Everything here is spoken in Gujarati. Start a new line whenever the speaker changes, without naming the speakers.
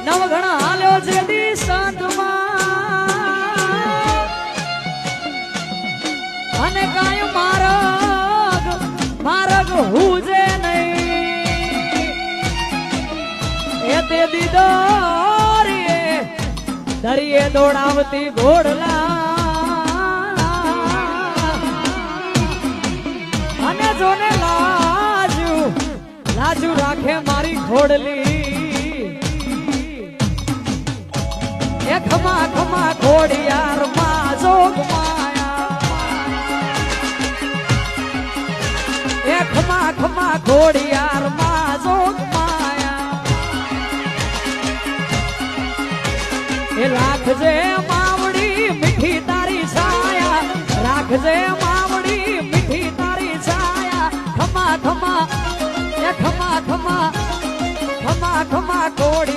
નવઘણ હાલ્યો છે દિશામાં અને કાય મારગ હુજે નહીં એ તે દીદો દરિયે દોડાવતી ઘોડલા અને જોને લાજુ રાખે મારી ઘોડલી એ ખમા ખમા ઘોડિયાર માં જોગ માયા એ ખમા ખમા ઘોડિયાર માં જોગ રાખજે માવડી મીઠી તારી છાયા રાખજે માવડી મીઠી તારી છાયા ખમા ખમા એ ખમા ખમા ખમા ખમા કોડ